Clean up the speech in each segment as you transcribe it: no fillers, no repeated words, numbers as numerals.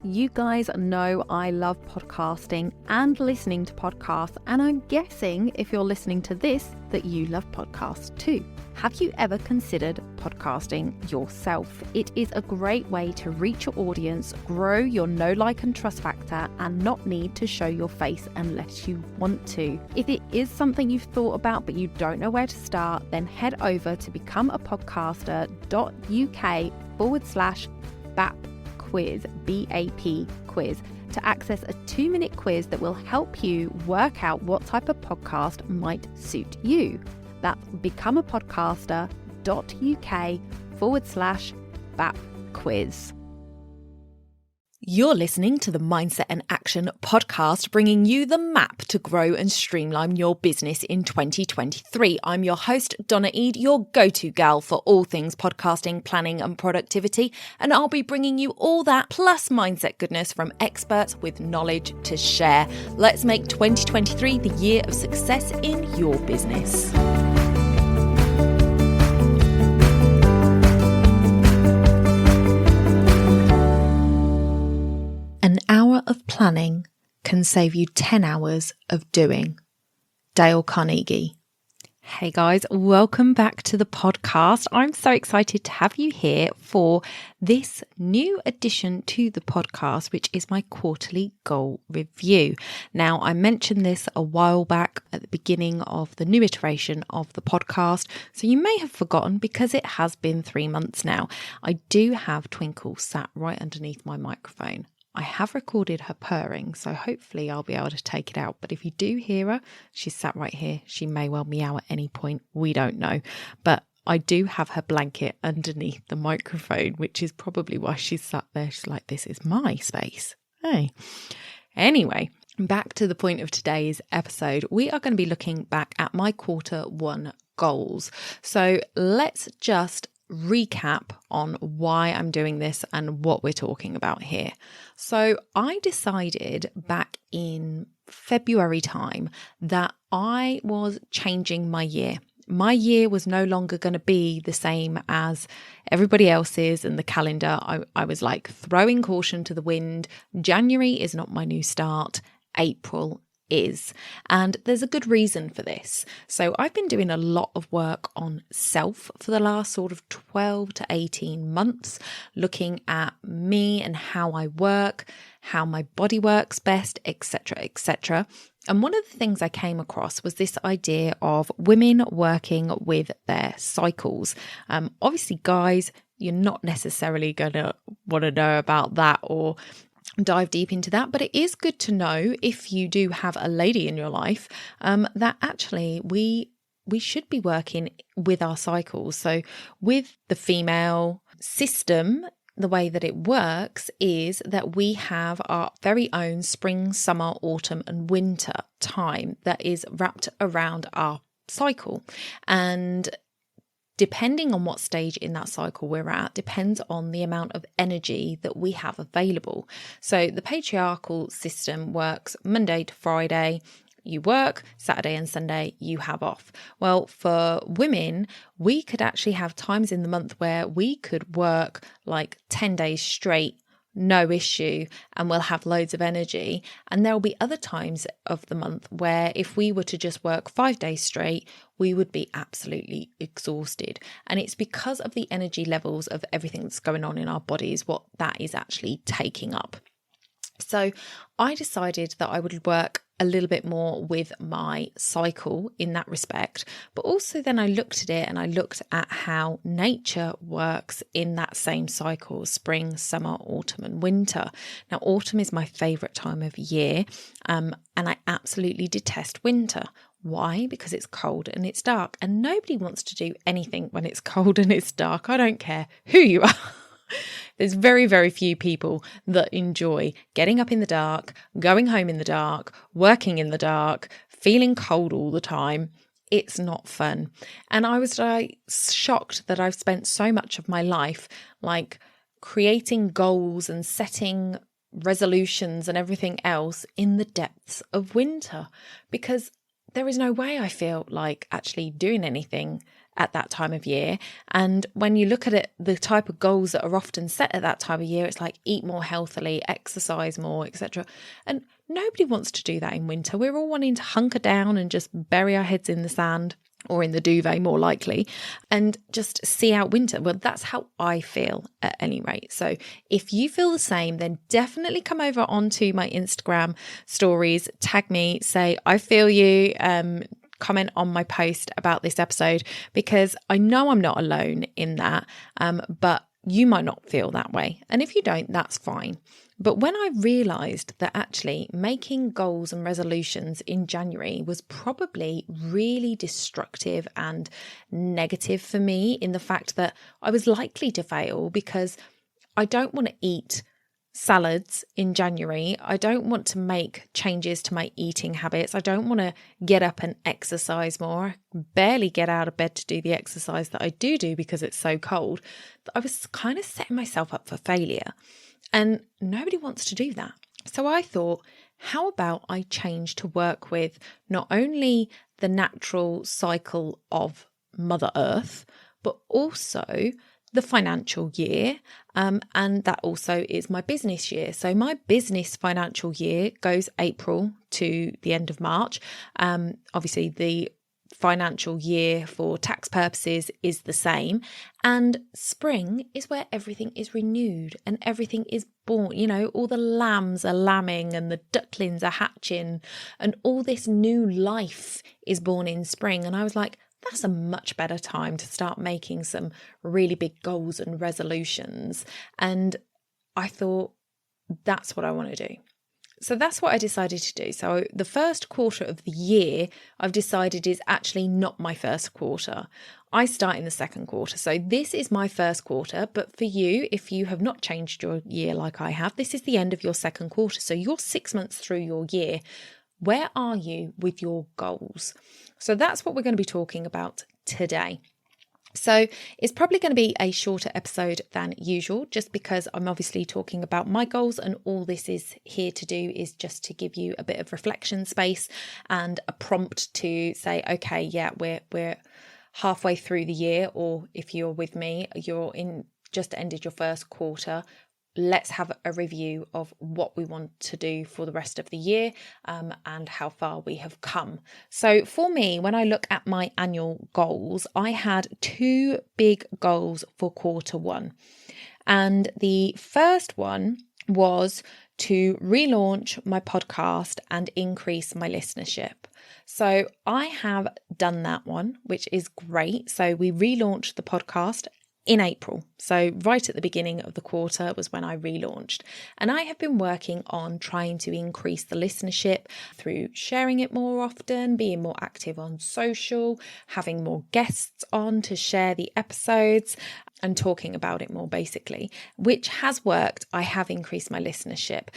You guys know I love podcasting and listening to podcasts, and I'm guessing if you're listening to this that you love podcasts too. Have you ever considered podcasting yourself? It is a great way to reach your audience, grow your know, like and trust factor, and not need to show your face unless you want to. If it is something you've thought about but you don't know where to start, then head over to becomeapodcaster.uk/BAP quiz, BAP quiz, to access a 2-minute quiz that will help you work out what type of podcast might suit you. That's becomeapodcaster.uk/BAP quiz. You're listening to the Mindset and Action podcast, bringing you the map to grow and streamline your business in 2023. I'm your host, Donna Eade, your go-to gal for all things podcasting, planning and productivity. And I'll be bringing you all that plus mindset goodness from experts with knowledge to share. Let's make 2023 the year of success in your business. An hour of planning can save you 10 hours of doing. Dale Carnegie. Hey guys, welcome back to the podcast. I'm so excited to have you here for this new addition to the podcast, which is my quarterly goal review. Now, I mentioned this a while back at the beginning of the new iteration of the podcast, so you may have forgotten because it has been 3 months now. I do have Twinkle sat right underneath my microphone. I have recorded her purring, so hopefully I'll be able to take it out. But if you do hear her, she's sat right here. She may well meow at any point. We don't know. But I do have her blanket underneath the microphone, which is probably why she's sat there. She's like, this is my space. Hey. Anyway, back to the point of today's episode. We are going to be looking back at my Q1 goals. So let's just recap on why I'm doing this and what we're talking about here. So I decided back in February time that I was changing my year. My year was no longer going to be the same as everybody else's and the calendar. I was like throwing caution to the wind. January is not my new start. April is. And there's a good reason for this. So I've been doing a lot of work on self for the last sort of 12 to 18 months, looking at me and how I work, how my body works best, etc., etc. And one of the things I came across was this idea of women working with their cycles. Obviously, guys, you're not necessarily going to want to know about that or dive deep into that, but it is good to know if you do have a lady in your life that actually we should be working with our cycles. So with the female system, the way that it works is that we have our very own spring, summer, autumn and winter time that is wrapped around our cycle. And depending on what stage in that cycle we're at, depends on the amount of energy that we have available. So the patriarchal system works Monday to Friday. You work, Saturday and Sunday you have off. Well, for women, we could actually have times in the month where we could work like 10 days straight, no issue, and we'll have loads of energy. And there'll be other times of the month where if we were to just work 5 days straight, we would be absolutely exhausted. And it's because of the energy levels of everything that's going on in our bodies, what that is actually taking up. So I decided that I would work a little bit more with my cycle in that respect, but also then I looked at it and I looked at how nature works in that same cycle: spring, summer, autumn and winter. Now, autumn is my favourite time of year, and I absolutely detest winter. Why? Because it's cold and it's dark, and nobody wants to do anything when it's cold and it's dark. I don't care who you are. There's very, very few people that enjoy getting up in the dark, going home in the dark, working in the dark, feeling cold all the time. It's not fun. And I was shocked that I've spent so much of my life like creating goals and setting resolutions and everything else in the depths of winter, because there is no way I feel like actually doing anything at that time of year. And when you look at it, the type of goals that are often set at that time of year, it's like eat more healthily, exercise more, etc. And nobody wants to do that in winter. We're all wanting to hunker down and just bury our heads in the sand, or in the duvet more likely, and just see out winter. Well, that's how I feel at any rate. So if you feel the same, then definitely come over onto my Instagram stories, tag me, say, I feel you, comment on my post about this episode, because I know I'm not alone in that, but you might not feel that way. And if you don't, that's fine. But when I realised that actually making goals and resolutions in January was probably really destructive and negative for me, in the fact that I was likely to fail, because I don't want to eat salads in January. I don't want to make changes to my eating habits. I don't want to get up and exercise more. I barely get out of bed to do the exercise that I do because it's so cold. I was kind of setting myself up for failure. And nobody wants to do that. So I thought, how about I change to work with not only the natural cycle of Mother Earth, but also the financial year. And that also is my business year. So my business financial year goes April to the end of March. Obviously, the financial year for tax purposes is the same, and spring is where everything is renewed and everything is born. You know, all the lambs are lambing and the ducklings are hatching and all this new life is born in spring. And I was like, that's a much better time to start making some really big goals and resolutions. And I thought, that's what I want to do. So that's what I decided to do. So the first quarter of the year, I've decided, is actually not my first quarter. I start in the second quarter. So this is my first quarter. But for you, if you have not changed your year like I have, this is the end of your second quarter. So you're 6 months through your year. Where are you with your goals? So that's what we're going to be talking about today. So it's probably going to be a shorter episode than usual, just because I'm obviously talking about my goals, and all this is here to do is just to give you a bit of reflection space and a prompt to say, okay, yeah, we're halfway through the year, or if you're with me, you're in just ended your first quarter. Let's have a review of what we want to do for the rest of the year, and how far we have come. So for me, when I look at my annual goals, I had 2 big goals for quarter one. And the first one was to relaunch my podcast and increase my listenership. So I have done that one, which is great. So we relaunched the podcast in April. So right at the beginning of the quarter was when I relaunched. And I have been working on trying to increase the listenership through sharing it more often, being more active on social, having more guests on to share the episodes, and talking about it more, basically, which has worked. I have increased my listenership.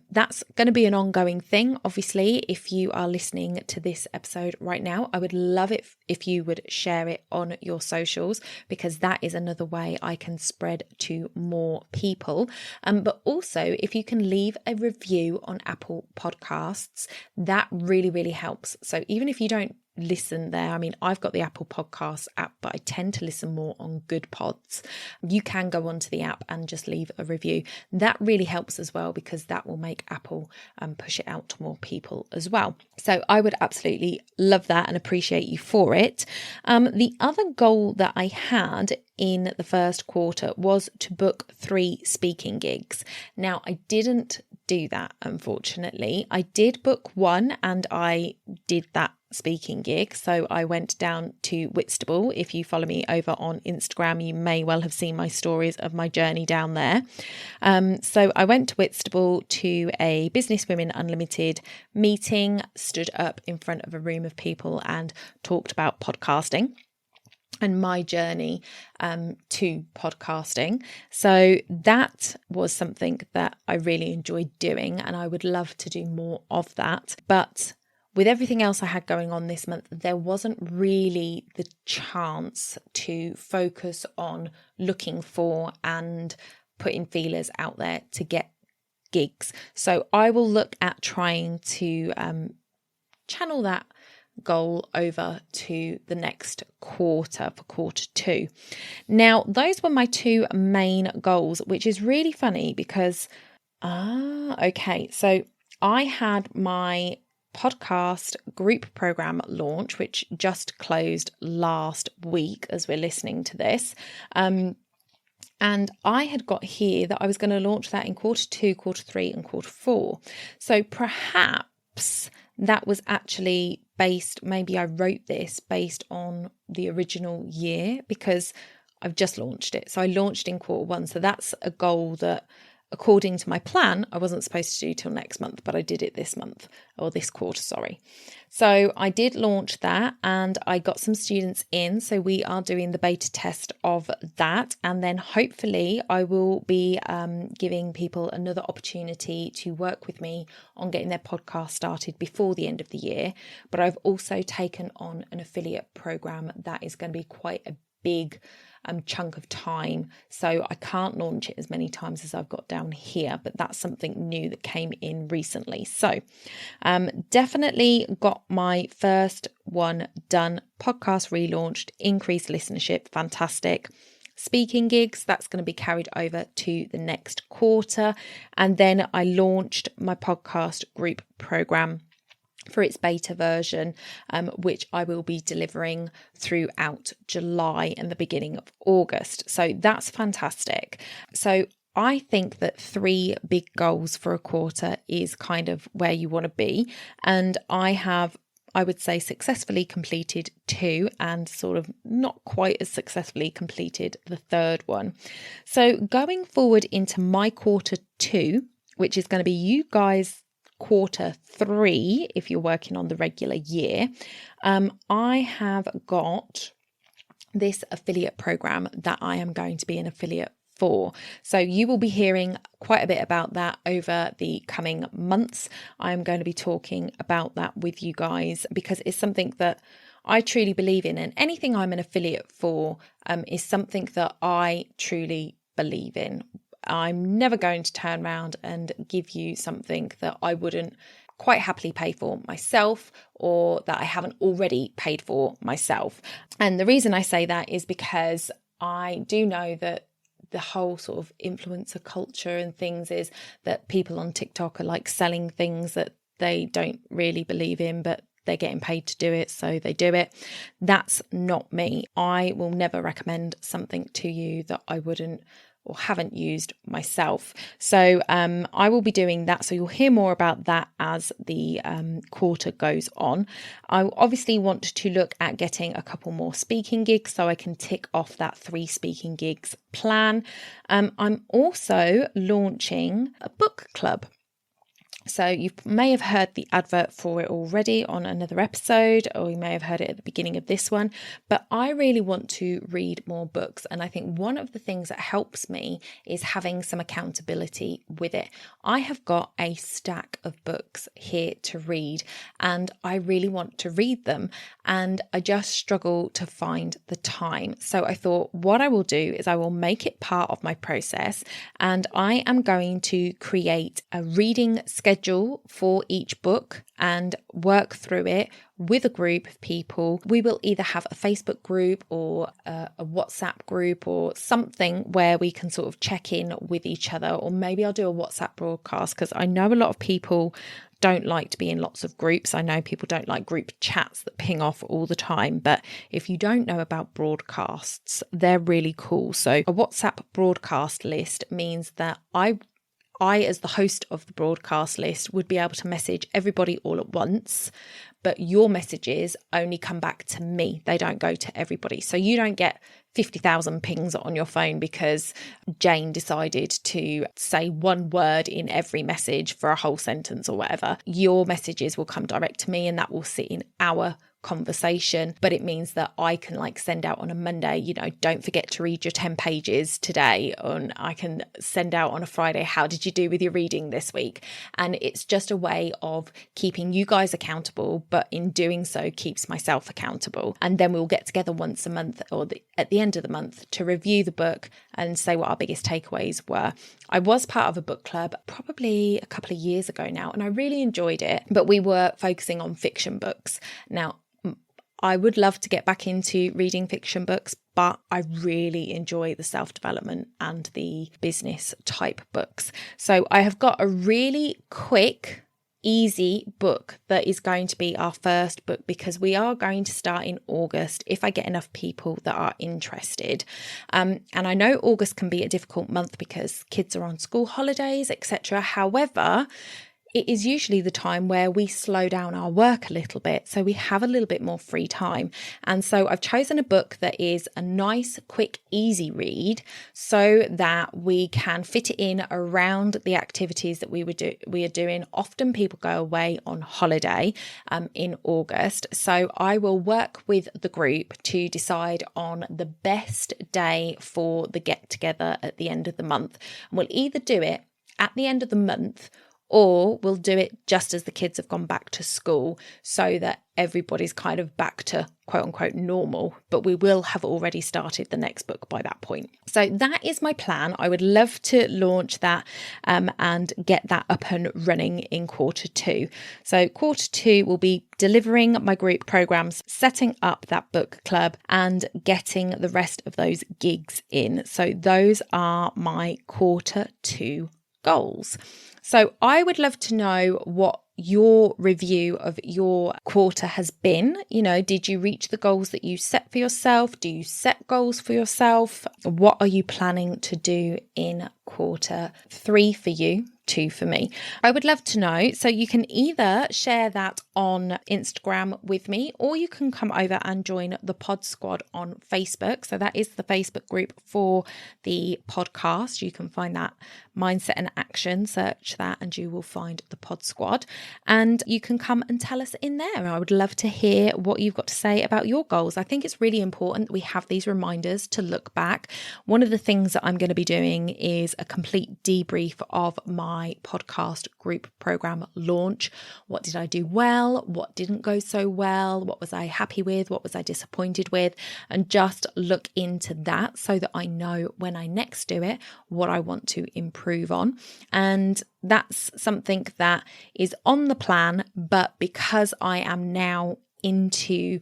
That's going to be an ongoing thing. Obviously, if you are listening to this episode right now, I would love it if you would share it on your socials, because that is another way I can spread to more people. But also, if you can leave a review on Apple Podcasts, that really, really helps. So even if you don't listen there, I mean, I've got the Apple Podcasts app, but I tend to listen more on Good Pods. You can go onto the app and just leave a review. That really helps as well, because that will make Apple push it out to more people as well. So I would absolutely love that and appreciate you for it. The other goal that I had in the first quarter was to book 3 speaking gigs. Now, I didn't do that, unfortunately. I did book one, and I did that speaking gig. So I went down to Whitstable. If you follow me over on Instagram, you may well have seen my stories of my journey down there. So I went to Whitstable to a Business Women Unlimited meeting, stood up in front of a room of people and talked about podcasting and my journey to podcasting. So that was something that I really enjoyed doing, and I would love to do more of that. But with everything else I had going on this month, there wasn't really the chance to focus on looking for and putting feelers out there to get gigs. So I will look at trying to channel that goal over to the next quarter for quarter 2. Now, those were my 2 main goals, which is really funny because, okay, so I had my podcast group program launch, which just closed last week as we're listening to this. And I had got here that I was going to launch that in quarter 2, quarter 3 and quarter 4. So perhaps that was actually based, maybe I wrote this based on the original year because I've just launched it. So I launched in quarter 1. So that's a goal that, according to my plan, I wasn't supposed to do till next month, but I did it this month, or this quarter, sorry. So I did launch that and I got some students in. So we are doing the beta test of that. And then hopefully I will be giving people another opportunity to work with me on getting their podcast started before the end of the year. But I've also taken on an affiliate program that is going to be quite a big chunk of time, so I can't launch it as many times as I've got down here, but that's something new that came in recently. So definitely got my first one done, podcast relaunched, increased listenership, fantastic. Speaking gigs, that's going to be carried over to the next quarter. And then I launched my podcast group program for its beta version, which I will be delivering throughout July and the beginning of August. So that's fantastic. So I think that 3 big goals for a quarter is kind of where you want to be. And I would say, successfully completed 2 and sort of not quite as successfully completed the 3rd one. So going forward into my quarter 2, which is going to be you guys' quarter 3 if you're working on the regular year, I have got this affiliate program that I am going to be an affiliate for. So you will be hearing quite a bit about that over the coming months. I'm going to be talking about that with you guys because it's something that I truly believe in, and anything I'm an affiliate for is something that I truly believe in. I'm never going to turn around and give you something that I wouldn't quite happily pay for myself, or that I haven't already paid for myself. And the reason I say that is because I do know that the whole sort of influencer culture and things is that people on TikTok are like selling things that they don't really believe in, but they're getting paid to do it, so they do it. That's not me. I will never recommend something to you that I wouldn't or haven't used myself. So I will be doing that. So you'll hear more about that as the quarter goes on. I obviously want to look at getting a couple more speaking gigs so I can tick off that 3 speaking gigs plan. I'm also launching a book club. So you may have heard the advert for it already on another episode, or you may have heard it at the beginning of this one, but I really want to read more books. And I think one of the things that helps me is having some accountability with it. I have got a stack of books here to read and I really want to read them, and I just struggle to find the time. So I thought what I will do is I will make it part of my process, and I am going to create a reading schedule for each book and work through it with a group of people. We will either have a Facebook group or a WhatsApp group or something where we can sort of check in with each other, or maybe I'll do a WhatsApp broadcast because I know a lot of people don't like to be in lots of groups. I know people don't like group chats that ping off all the time, but if you don't know about broadcasts, they're really cool. So a WhatsApp broadcast list means that I, as the host of the broadcast list, would be able to message everybody all at once, but your messages only come back to me. They don't go to everybody. So you don't get 50,000 pings on your phone because Jane decided to say one word in every message for a whole sentence or whatever. Your messages will come direct to me, and that will sit in our conversation, but it means that I can like send out on a Monday, don't forget to read your 10 pages today. And I can send out on a Friday, how did you do with your reading this week? And it's just a way of keeping you guys accountable, but in doing so keeps myself accountable. And then we'll get together once a month or at the end of the month to review the book and say what our biggest takeaways were. I was part of a book club probably a couple of years ago now, and I really enjoyed it, but we were focusing on fiction books. Now, I would love to get back into reading fiction books, but I really enjoy the self-development and the business type books. So I have got a really quick, easy book that is going to be our first book, because we are going to start in August if I get enough people that are interested. And I know August can be a difficult month because kids are on school holidays, etc. However, it is usually the time where we slow down our work a little bit, so we have a little bit more free time. And so I've chosen a book that is a nice, quick, easy read so that we can fit it in around the activities that we are doing. Often people go away on holiday in August. So I will work with the group to decide on the best day for the get together at the end of the month. And we'll either do it at the end of the month, or we'll do it just as the kids have gone back to school so that everybody's kind of back to quote unquote normal, but we will have already started the next book by that point. So that is my plan. I would love to launch that and get that up and running in Q2. So Q2 will be delivering my group programs, setting up that book club and getting the rest of those gigs in. So those are my Q2 goals. So I would love to know what your review of your quarter has been. Did you reach the goals that you set for yourself? Do you set goals for yourself? What are you planning to do in Q3 for you? 2 for me. I would love to know. So you can either share that on Instagram with me, or you can come over and join the Pod Squad on Facebook. So that is the Facebook group for the podcast. You can find that Mindset and Action, search that and you will find the Pod Squad, and you can come and tell us in there. I would love to hear what you've got to say about your goals. I think it's really important that we have these reminders to look back. One of the things that I'm going to be doing is a complete debrief of my podcast group program launch. What did I do well? What didn't go so well? What was I happy with? What was I disappointed with? And just look into that so that I know when I next do it what I want to improve on. And that's something that is on the plan, but because I am now into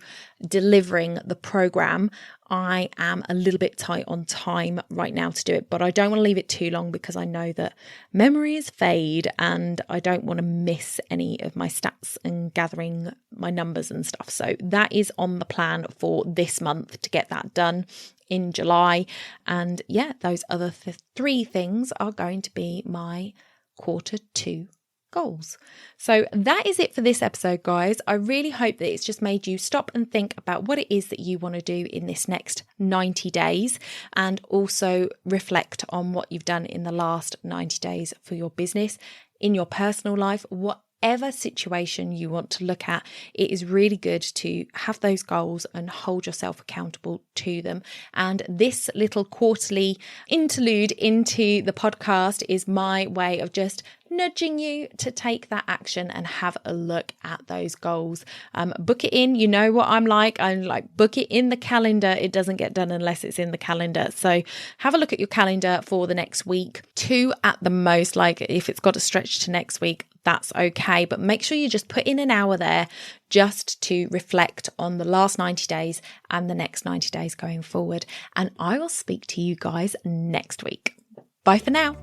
delivering the program, I am a little bit tight on time right now to do it, but I don't want to leave it too long because I know that memories fade and I don't want to miss any of my stats and gathering my numbers and stuff. So that is on the plan for this month to get that done in July. And yeah, those other 3 things are going to be my Q2 goals. So that is it for this episode, guys. I really hope that it's just made you stop and think about what it is that you want to do in this next 90 days, and also reflect on what you've done in the last 90 days for your business, in your personal life, whatever situation you want to look at. It is really good to have those goals and hold yourself accountable to them. And this little quarterly interlude into the podcast is my way of just nudging you to take that action and have a look at those goals. Book it in. You know what I'm like book it in the calendar. It doesn't get done unless it's in the calendar. So have a look at your calendar for the next week, 2 at the most. Like if it's got to stretch to next week, that's okay. But make sure you just put in an hour there just to reflect on the last 90 days and the next 90 days going forward. And I will speak to you guys next week. Bye for now.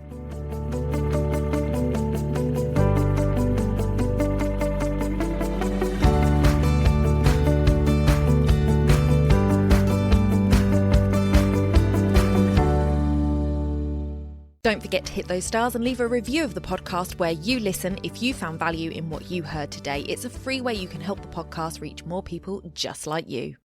Don't forget to hit those stars and leave a review of the podcast where you listen if you found value in what you heard today. It's a free way you can help the podcast reach more people just like you.